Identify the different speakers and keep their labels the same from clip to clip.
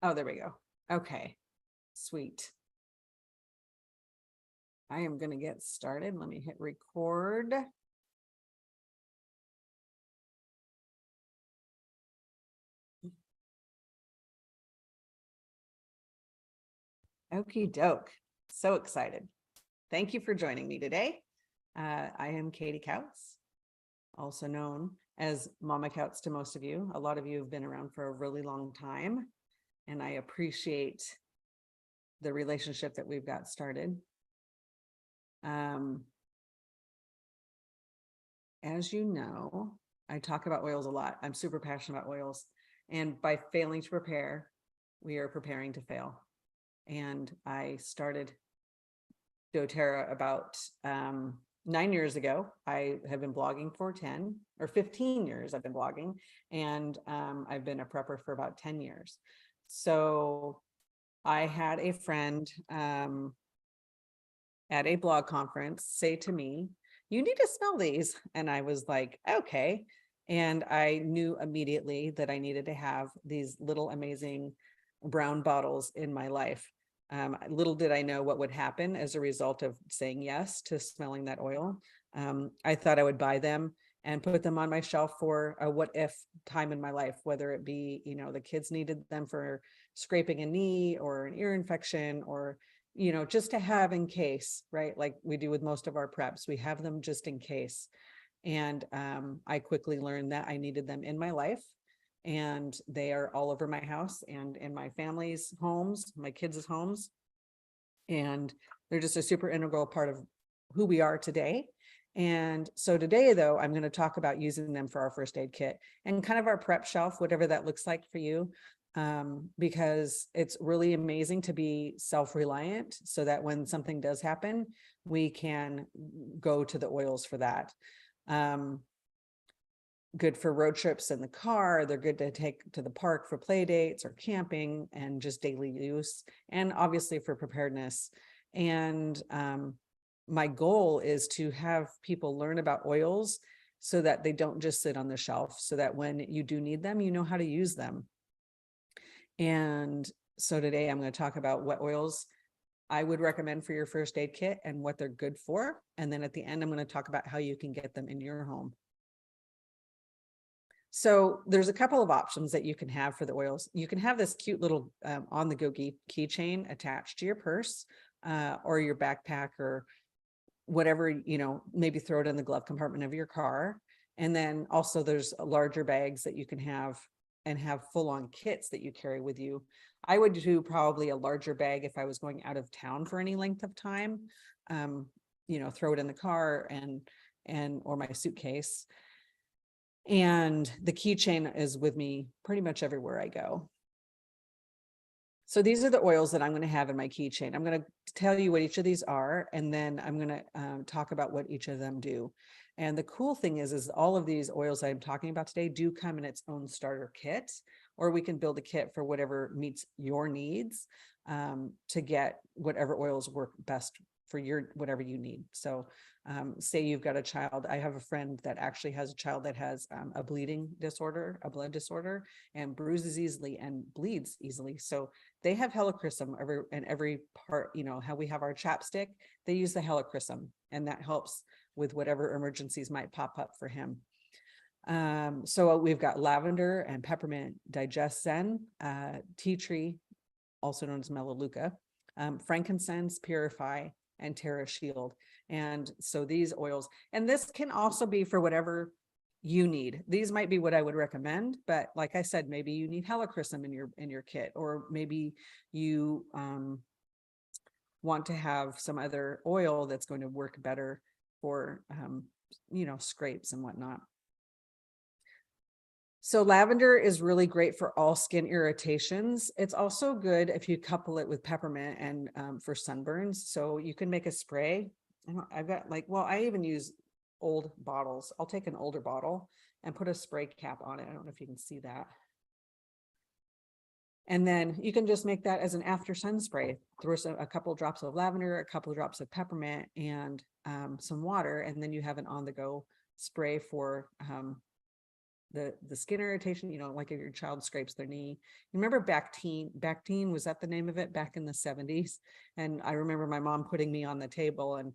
Speaker 1: Oh, there we go. Okay, sweet. I am going to get started. Let me hit record. Okie doke. So excited. Thank you for joining me today. I am Katie Kautz, also known as Mama Kautz to most of you. A lot of you have been around for a really long time, and I appreciate the relationship that we've got started. As you know, I talk about oils a lot. I'm super passionate about oils. And by failing to prepare, we are preparing to fail. And I started doTERRA about 9 years ago. I have been blogging for 10 or 15 years. I've been blogging, and I've been a prepper for about 10 years. So I had a friend at a blog conference say to me, "You need to smell these." And I was like, okay. And I knew immediately that I needed to have these little amazing brown bottles in my life. Little did I know what would happen as a result of saying yes to smelling that oil. I thought I would buy them and put them on my shelf for a what if time in my life, whether it be, the kids needed them for scraping a knee or an ear infection, or just to have in case, right? Like we do with most of our preps, we have them just in case. And I quickly learned that I needed them in my life, and they are all over my house and in my family's homes, my kids' homes. And they're just a super integral part of who we are today. And so today, though, I'm going to talk about using them for our first aid kit and kind of our prep shelf, whatever that looks like for you. Because it's really amazing to be self-reliant so that when something does happen, we can go to the oils for that. Good for road trips in the car. They're good to take to the park for play dates or camping and just daily use, and obviously for preparedness. And my goal is to have people learn about oils so that they don't just sit on the shelf, so that when you do need them, you know how to use them. And so today I'm going to talk about what oils I would recommend for your first aid kit and what they're good for. And then at the end, I'm going to talk about how you can get them in your home. So there's a couple of options that you can have for the oils. You can have this cute little on-the-go keychain attached to your purse or your backpack or whatever, maybe throw it in the glove compartment of your car. And then also there's larger bags that you can have and have full-on kits that you carry with you. I would do probably a larger bag if I was going out of town for any length of time. Throw it in the car and or my suitcase. And the keychain is with me pretty much everywhere I go. So these are the oils that I'm going to have in my keychain. I'm going to tell you what each of these are, and then I'm going to talk about what each of them do. And the cool thing is all of these oils I'm talking about today do come in its own starter kit, or we can build a kit for whatever meets your needs to get whatever oils work best for your whatever you need. So say you've got a child. I have a friend that actually has a child that has a bleeding disorder, a blood disorder, and bruises easily and bleeds easily. So they have helichrysum every part, how we have our chapstick, they use the helichrysum, and that helps with whatever emergencies might pop up for him. So we've got lavender and peppermint, digest zen, tea tree, also known as melaleuca, frankincense, purify, and Terra Shield. And so these oils, and this can also be for whatever you need. These might be what I would recommend, but like I said, maybe you need helichrysum in your kit, or maybe you want to have some other oil that's going to work better for scrapes and whatnot. So lavender is really great for all skin irritations. It's also good if you couple it with peppermint and for sunburns. So you can make a spray. I've got I even use old bottles. I'll take an older bottle and put a spray cap on it. I don't know if you can see that. And then you can just make that as an after sun spray. Throw a couple drops of lavender, a couple of drops of peppermint, and some water. And then you have an on the go spray for the skin irritation, like if your child scrapes their knee. You remember Bactine, was that the name of it back in the 70s? And I remember my mom putting me on the table, and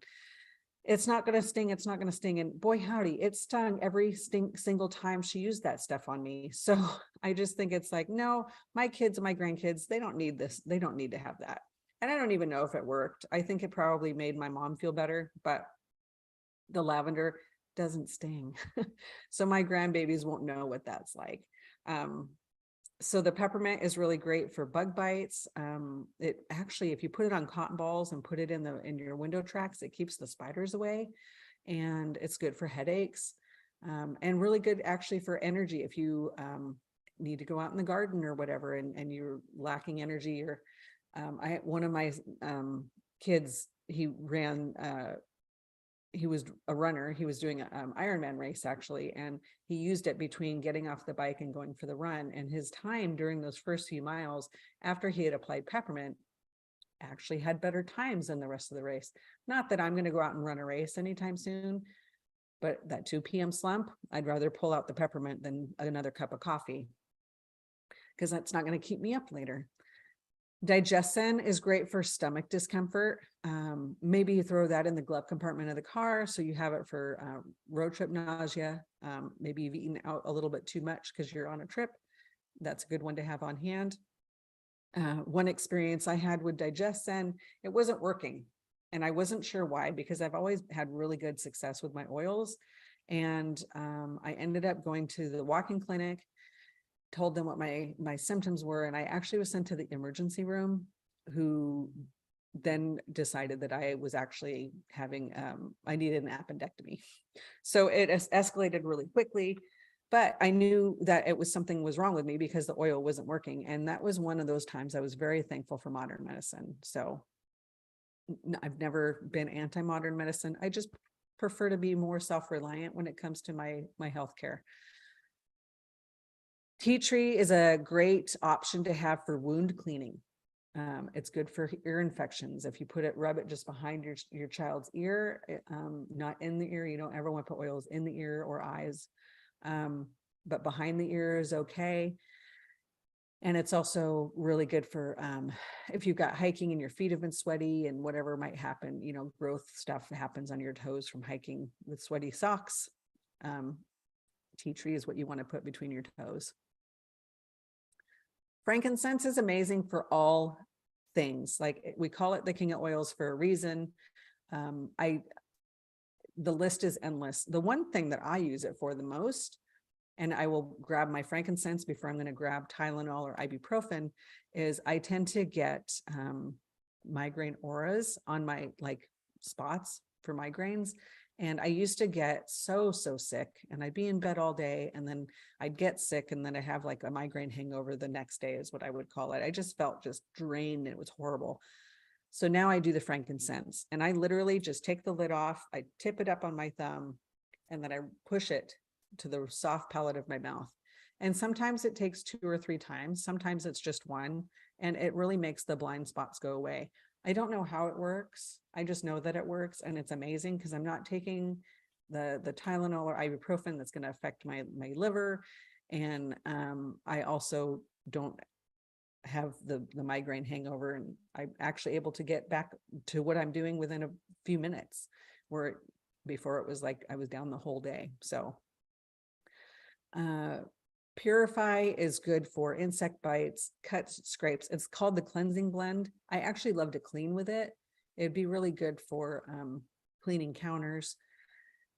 Speaker 1: it's not going to sting. It's not going to sting. And boy, howdy, it stung every single time she used that stuff on me. So I just think it's like, no, my kids and my grandkids, they don't need this. They don't need to have that. And I don't even know if it worked. I think it probably made my mom feel better, but the lavender doesn't sting. So my grandbabies won't know what that's like. So the peppermint is really great for bug bites. It actually, if you put it on cotton balls and put it in your window tracks, it keeps the spiders away, and it's good for headaches, and really good actually for energy. If you need to go out in the garden or whatever, and you're lacking energy, or one of my kids, he was a runner. He was doing an Ironman race actually, and he used it between getting off the bike and going for the run. And his time during those first few miles after he had applied peppermint actually had better times than the rest of the race. Not that I'm going to go out and run a race anytime soon, but that 2 p.m. slump, I'd rather pull out the peppermint than another cup of coffee, because that's not going to keep me up later. Digestin is great for stomach discomfort. Maybe you throw that in the glove compartment of the car, so you have it for road trip nausea. Maybe you've eaten out a little bit too much because you're on a trip. That's a good one to have on hand. One experience I had with Digestin, it wasn't working, and I wasn't sure why, because I've always had really good success with my oils. And I ended up going to the walk-in clinic, told them what my symptoms were, and I actually was sent to the emergency room, who then decided that I was actually having I needed an appendectomy. So it escalated really quickly, but I knew that it was something was wrong with me because the oil wasn't working. And that was one of those times I was very thankful for modern medicine. So I've never been anti-modern medicine. I just prefer to be more self-reliant when it comes to my healthcare. Tea tree is a great option to have for wound cleaning. It's good for ear infections. If you rub it just behind your child's ear, not in the ear. You don't ever want to put oils in the ear or eyes, but behind the ear is okay. And it's also really good for if you've got hiking and your feet have been sweaty and whatever might happen, growth stuff happens on your toes from hiking with sweaty socks. Tea tree is what you want to put between your toes. Frankincense is amazing for all things. Like, we call it the king of oils for a reason. The list is endless. The one thing that I use it for the most, and I will grab my frankincense before I'm going to grab Tylenol or ibuprofen, is I tend to get migraine auras on my spots for migraines. And I used to get so sick, and I'd be in bed all day, and then I'd get sick, and then I have like a migraine hangover the next day is what I would call it. I just felt just drained. It was horrible. So now I do the frankincense, and I literally just take the lid off. I tip it up on my thumb, and then I push it to the soft palate of my mouth. And sometimes it takes 2 or 3 times. Sometimes it's just one, and it really makes the blind spots go away. I don't know how it works. I just know that it works, and it's amazing because I'm not taking the Tylenol or ibuprofen that's going to affect my liver. And I also don't have the migraine hangover, and I'm actually able to get back to what I'm doing within a few minutes, where before it was like I was down the whole day. So Purify is good for insect bites, cuts, scrapes. It's called the cleansing blend. I actually love to clean with it. It'd be really good for cleaning counters.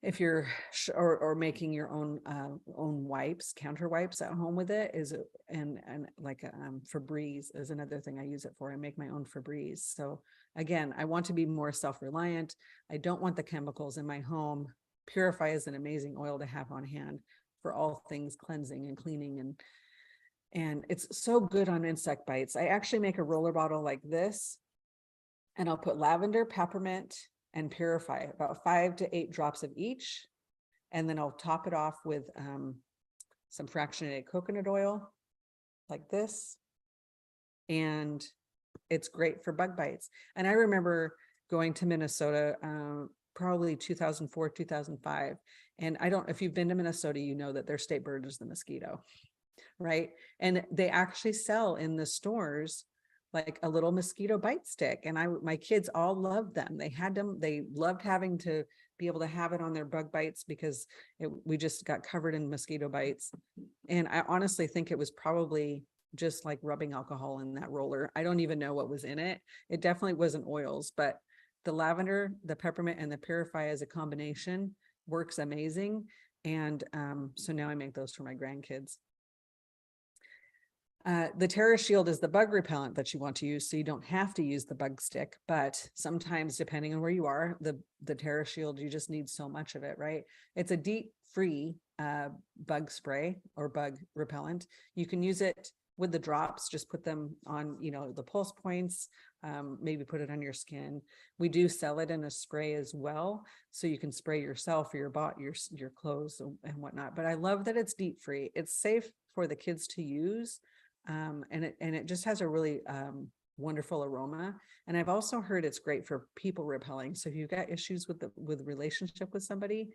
Speaker 1: If you're or making your own wipes, counter wipes at home with it is, and like Febreze is another thing I use it for. I make my own Febreze. So again, I want to be more self-reliant. I don't want the chemicals in my home. Purify is an amazing oil to have on hand for all things cleansing and cleaning, and it's so good on insect bites. I actually make a roller bottle like this, and I'll put lavender, peppermint, and Purify, about 5 to 8 drops of each, and then I'll top it off with some fractionated coconut oil like this, and it's great for bug bites. And I remember going to Minnesota probably 2004, 2005, And if you've been to Minnesota, you know that their state bird is the mosquito, right? And they actually sell in the stores like a little mosquito bite stick. And my kids all loved them. They had them. They loved having to be able to have it on their bug bites because we just got covered in mosquito bites. And I honestly think it was probably just like rubbing alcohol in that roller. I don't even know what was in it. It definitely wasn't oils, but the lavender, the peppermint, and the Purify as a combination works amazing. And so now I make those for my grandkids. The Terra Shield is the bug repellent that you want to use, so you don't have to use the bug stick, but sometimes depending on where you are, the Terra Shield, you just need so much of it, right? It's a DEET free bug spray or bug repellent. You can use it with the drops, just put them on, the pulse points, maybe put it on your skin. We do sell it in a spray as well, so you can spray yourself or your clothes and whatnot. But I love that it's DEET free. It's safe for the kids to use. And it just has a really wonderful aroma. And I've also heard it's great for people repelling. So if you've got issues with relationship with somebody,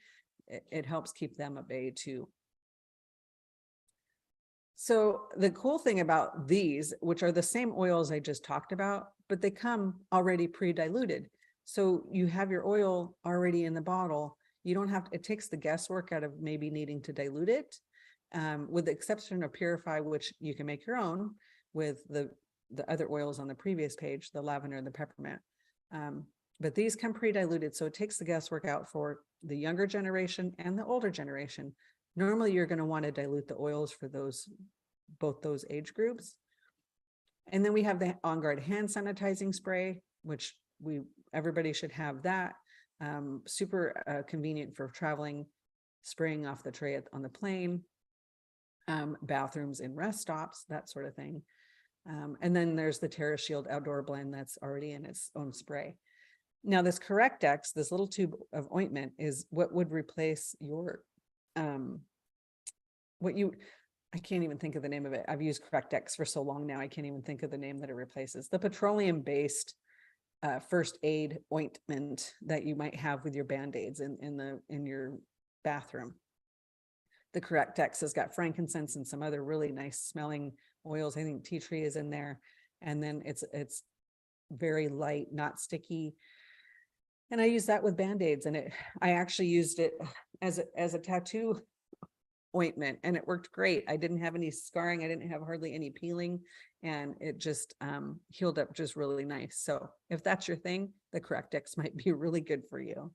Speaker 1: it helps keep them at bay too. So the cool thing about these, which are the same oils I just talked about, but they come already pre-diluted. So you have your oil already in the bottle. You don't have to, it takes the guesswork out of maybe needing to dilute it. With the exception of Purify, which you can make your own with the other oils on the previous page, the lavender and the peppermint. But these come pre-diluted, so it takes the guesswork out for the younger generation and the older generation. Normally, you're going to want to dilute the oils for both those age groups. And then we have the On Guard hand sanitizing spray, which everybody should have that. Super convenient for traveling, spraying off the tray on the plane. Bathrooms in rest stops, that sort of thing. And then there's the Terra Shield outdoor blend that's already in its own spray. Now this Correct-X, this little tube of ointment, is what would replace your, I can't even think of the name of it. I've used Correct-X for so long now, I can't even think of the name that it replaces. The petroleum-based first aid ointment that you might have with your Band-Aids in your bathroom. The Correct-X has got frankincense and some other really nice smelling oils. I think tea tree is in there. And then it's very light, not sticky. And I use that with Band-Aids, and I actually used it as a tattoo ointment, and it worked great. I didn't have any scarring. I didn't have hardly any peeling, and it just healed up just really nice. So if that's your thing, the Correct-X might be really good for you.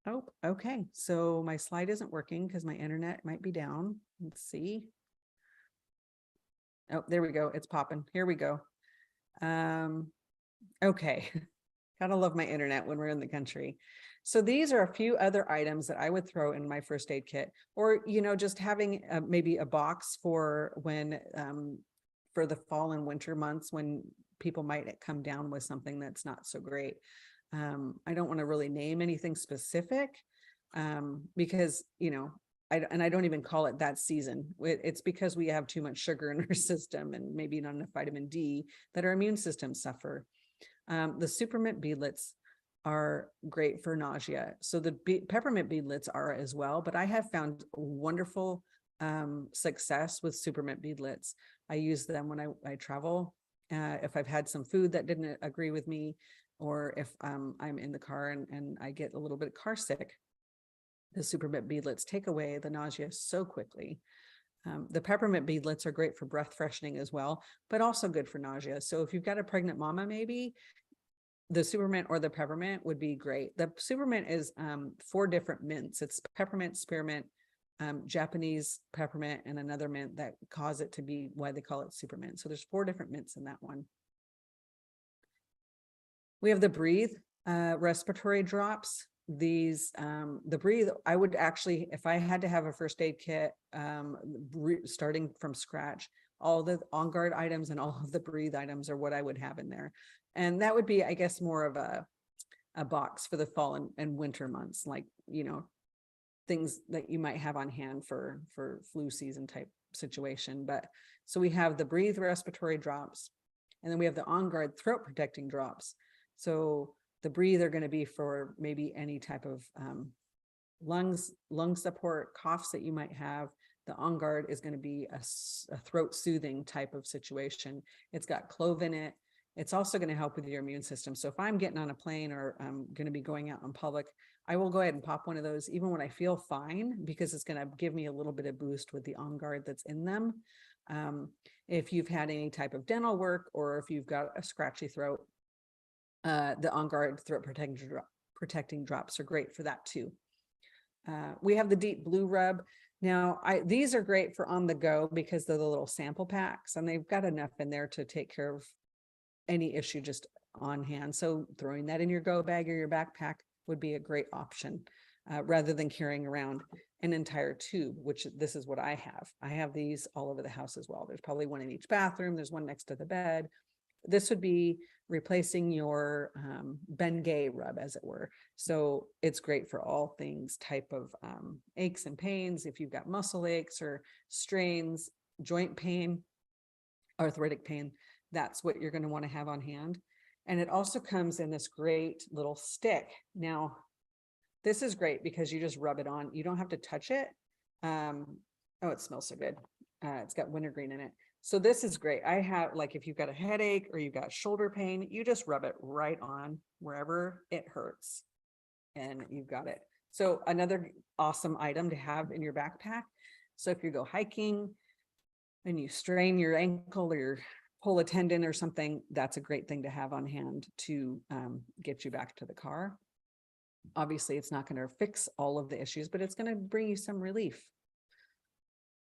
Speaker 1: Oh, okay. So my slide isn't working because my internet might be down. Let's see. Oh, there we go. It's popping. Here we go. Okay. Gotta love my internet when we're in the country. So these are a few other items that I would throw in my first aid kit, or, just having maybe a box for when, for the fall and winter months when people might come down with something that's not so great. I don't want to really name anything specific because, I don't even call it that season. It's because we have too much sugar in our system and maybe not enough vitamin D that our immune systems suffer. The Supermint beadlets are great for nausea. So the peppermint beadlets are as well, but I have found wonderful success with Supermint beadlets. I use them when I travel. If I've had some food that didn't agree with me, or if I'm in the car and I get a little bit car sick, the Supermint beadlets take away the nausea so quickly. The peppermint beadlets are great for breath freshening as well, but also good for nausea. So if you've got a pregnant mama, maybe the Supermint or the peppermint would be great. The Supermint is 4 different mints. It's peppermint, spearmint, Japanese peppermint, and another mint that cause it to be why they call it Supermint. So there's 4 different mints in that one. We have the Breathe respiratory drops. These, the Breathe, I would actually, if I had to have a first aid kit, starting from scratch, all the On Guard items and all of the Breathe items are what I would have in there. And that would be, I guess, more of a box for the fall and winter months, like, things that you might have on hand for flu season type situation. But so we have the Breathe respiratory drops, and then we have the On Guard throat protecting drops. So the Breathe are going to be for maybe any type of lung support, coughs that you might have. The On Guard is going to be a throat soothing type of situation. It's got clove in it. It's also going to help with your immune system. So if I'm getting on a plane or I'm going to be going out in public, I will go ahead and pop one of those even when I feel fine, because it's going to give me a little bit of boost with the On Guard that's in them. If you've had any type of dental work, or if you've got a scratchy throat, the On Guard throat protecting drops are great for that too. We have the Deep Blue Rub. Now, these are great for on the go because they're the little sample packs, and they've got enough in there to take care of any issue just on hand. So throwing that in your go bag or your backpack would be a great option, rather than carrying around an entire tube, which this is what I have. I have these all over the house as well. There's probably one in each bathroom. There's one next to the bed. This would be replacing your Bengay rub, as it were. So it's great for all things type of aches and pains. If you've got muscle aches or strains, joint pain, arthritic pain, that's what you're going to want to have on hand. And it also comes in this great little stick. Now, this is great because you just rub it on. You don't have to touch it. Oh, it smells so good. It's got wintergreen in it. So this is great. I have, like, if you've got a headache or you've got shoulder pain, you just rub it right on wherever it hurts and you've got it. So another awesome item to have in your backpack. So if you go hiking and you strain your ankle or your pull a tendon or something, that's a great thing to have on hand to get you back to the car. Obviously, it's not going to fix all of the issues, but it's going to bring you some relief.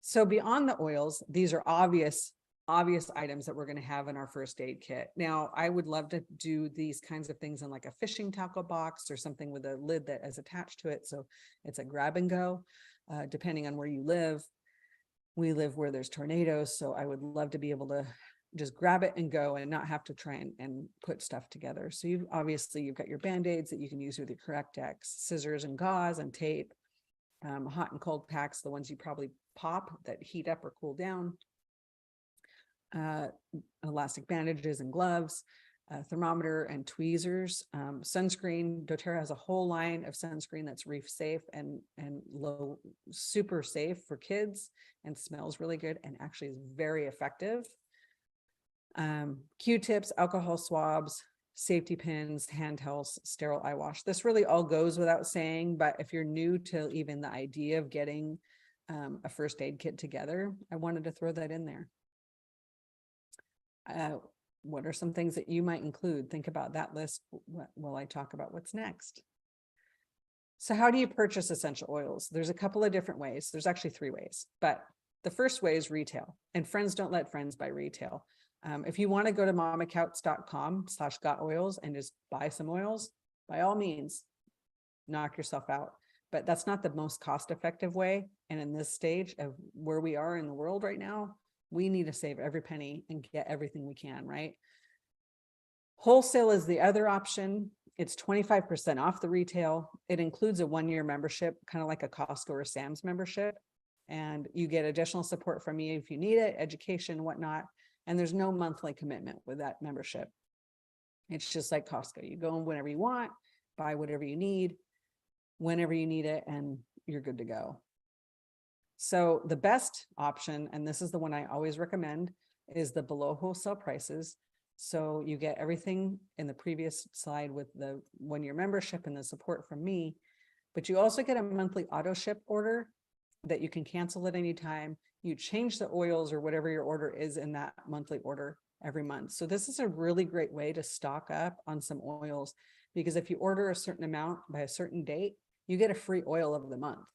Speaker 1: So beyond the oils, these are obvious items that we're going to have in our first aid kit. Now, I would love to do these kinds of things in like a fishing tackle box or something with a lid that is attached to it. So it's a grab and go, depending on where you live. We live where there's tornadoes. So I would love to be able to just grab it and go and not have to try and put stuff together. So you've got your Band-Aids that you can use with your Correct-X, scissors and gauze and tape, hot and cold packs, the ones you probably pop that heat up or cool down, elastic bandages and gloves, thermometer and tweezers, sunscreen. doTERRA has a whole line of sunscreen that's reef safe and low, super safe for kids, and smells really good and actually is very effective. Q-tips, alcohol swabs, safety pins, hand towels, sterile eye wash. This really all goes without saying, but if you're new to even the idea of getting a first aid kit together, I wanted to throw that in there. What are some things that you might include? Think about that list while I talk about what's next. So how do you purchase essential oils? There's a couple of different ways. There's actually 3 ways, but the first way is retail, and friends don't let friends buy retail. If you want to go to mamacouts.com/gotoils and just buy some oils, by all means, knock yourself out. But that's not the most cost-effective way. And in this stage of where we are in the world right now, we need to save every penny and get everything we can, right? Wholesale is the other option. It's 25% off the retail. It includes a 1-year membership, kind of like a Costco or Sam's membership. And you get additional support from me if you need it, education, whatnot. And there's no monthly commitment with that membership. It's just like Costco. You go in whenever you want, buy whatever you need, whenever you need it, and you're good to go. So the best option, and this is the one I always recommend, is the below wholesale prices. So you get everything in the previous slide with the 1-year membership and the support from me, but you also get a monthly auto ship order that you can cancel at any time. You change the oils or whatever your order is in that monthly order every month. So this is a really great way to stock up on some oils, because if you order a certain amount by a certain date, you get a free oil of the month.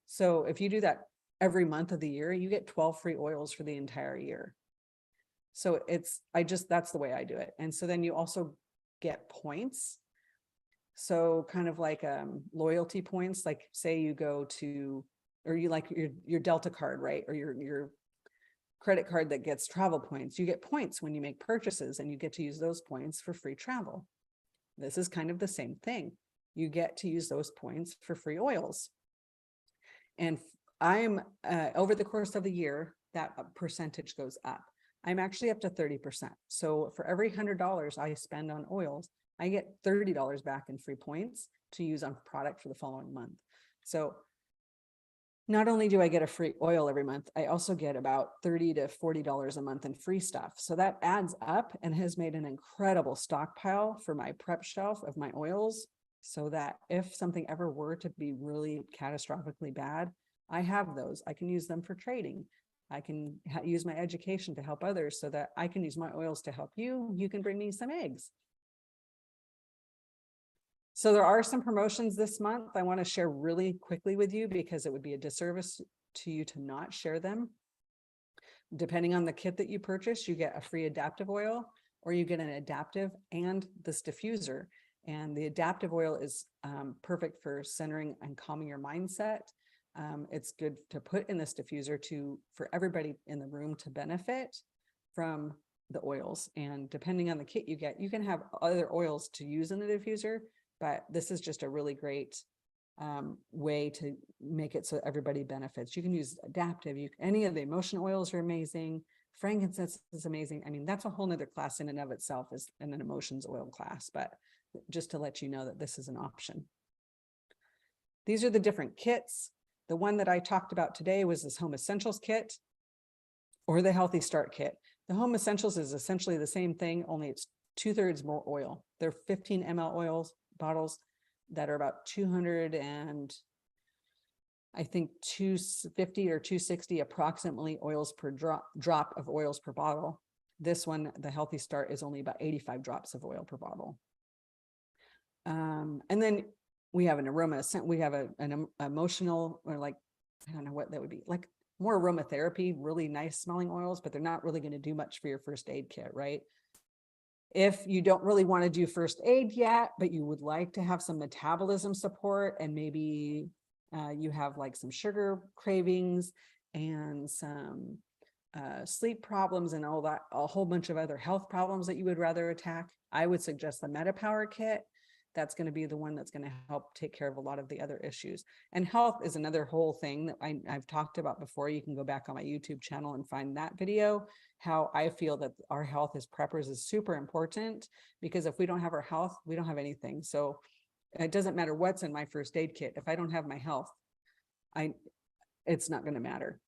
Speaker 1: So if you do that every month of the year, you get 12 free oils for the entire year. So that's the way I do it. And so then you also get points. So kind of like loyalty points, like say you go to, or you like your Delta card, right? Or your credit card that gets travel points. You get points when you make purchases, and you get to use those points for free travel. This is kind of the same thing. You get to use those points for free oils. And I'm over the course of the year, that percentage goes up. I'm actually up to 30%. So for every $100 I spend on oils, I get $30 back in free points to use on product for the following month. So not only do I get a free oil every month, I also get about $30 to $40 a month in free stuff. So that adds up and has made an incredible stockpile for my prep shelf of my oils, so that if something ever were to be really catastrophically bad, I have those. I can use them for trading. I can use my education to help others, so that I can use my oils to help you. You can bring me some eggs. So there are some promotions this month I want to share really quickly with you, because it would be a disservice to you to not share them. Depending on the kit that you purchase, you get a free adaptive oil, or you get an adaptive and this diffuser. And the adaptive oil is perfect for centering and calming your mindset. It's good to put in this diffuser for everybody in the room to benefit from the oils. And depending on the kit you get, you can have other oils to use in the diffuser, but this is just a really great way to make it so everybody benefits. You can use adaptive. Any of the emotion oils are amazing. Frankincense is amazing. I mean, that's a whole nother class in and of itself, is an emotions oil class, but just to let you know that this is an option. These are the different kits. The one that I talked about today was this Home Essentials kit, or the Healthy Start kit. The Home Essentials is essentially the same thing, only it's 2/3 more oil. They're 15 ml oils bottles that are about 200 and I think 250 or 260 approximately oils per drop of oils per bottle. This one, the Healthy Start, is only about 85 drops of oil per bottle. And then we have an aroma, we have an emotional, or like, I don't know what that would be, like more aromatherapy, really nice smelling oils, but they're not really going to do much for your first aid kit, right? If you don't really want to do first aid yet, but you would like to have some metabolism support, and maybe you have like some sugar cravings and some sleep problems and all that, a whole bunch of other health problems that you would rather attack, I would suggest the MetaPower kit. That's going to be the one that's going to help take care of a lot of the other issues. And health is another whole thing that I've talked about before. You can go back on my YouTube channel and find that video, how I feel that our health as preppers is super important, because if we don't have our health, we don't have anything. So it doesn't matter what's in my first aid kit. If I don't have my health, it's not going to matter.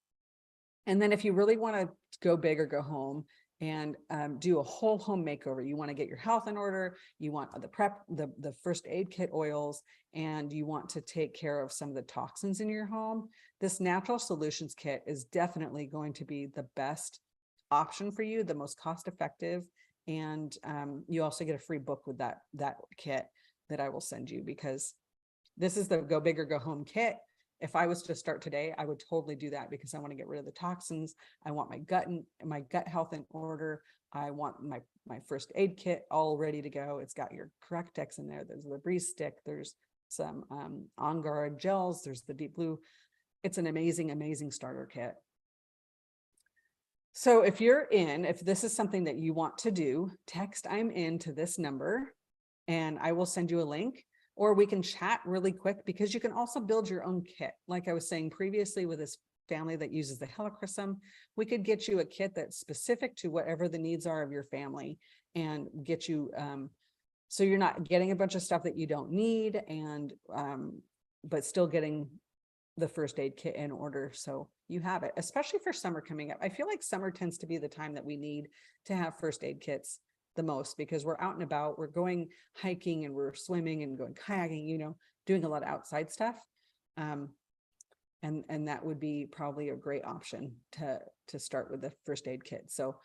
Speaker 1: And then if you really want to go big or go home and do a whole home makeover, you want to get your health in order, you want the first aid kit oils, and you want to take care of some of the toxins in your home, this Natural Solutions kit is definitely going to be the best option for you, the most cost effective. And you also get a free book with that kit that I will send you, because this is the Go Big or Go Home kit. If I was to start today, I would totally do that, because I want to get rid of the toxins. I want my gut health in order. I want my first aid kit all ready to go. It's got your Correctex in there. There's the Breeze stick. There's some On Guard gels. There's the Deep Blue. It's an amazing, amazing starter kit. So if this is something that you want to do, text "I'm in" to this number, and I will send you a link. Or we can chat really quick, because you can also build your own kit. Like I was saying previously with this family that uses the Helichrysum, we could get you a kit that's specific to whatever the needs are of your family, and get you, so you're not getting a bunch of stuff that you don't need, and but still getting the first aid kit in order, so you have it, especially for summer coming up. I feel like summer tends to be the time that we need to have first aid kits the most, because we're out and about, we're going hiking and we're swimming and going kayaking, doing a lot of outside stuff. And that would be probably a great option to start with the first aid kit. So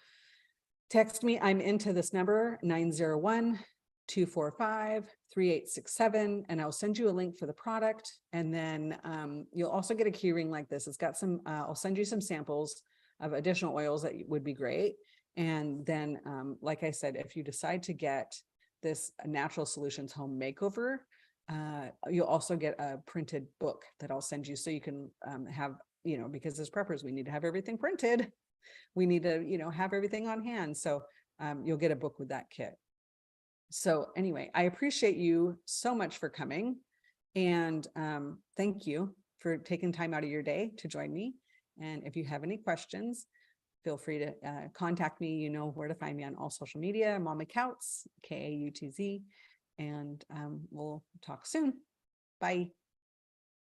Speaker 1: text me "I'm into" this number, 901-245-3867, and I'll send you a link for the product. And then you'll also get a key ring like this. It's got some, I'll send you some samples of additional oils that would be great. And then, like I said, if you decide to get this Natural Solutions home makeover, you'll also get a printed book that I'll send you, so you can have, because as preppers, we need to have everything printed. We need to, have everything on hand. So you'll get a book with that kit. So anyway, I appreciate you so much for coming. And thank you for taking time out of your day to join me. And if you have any questions, feel free to contact me. You know where to find me on all social media. Mama Kautz, Kautz, and we'll talk soon. Bye.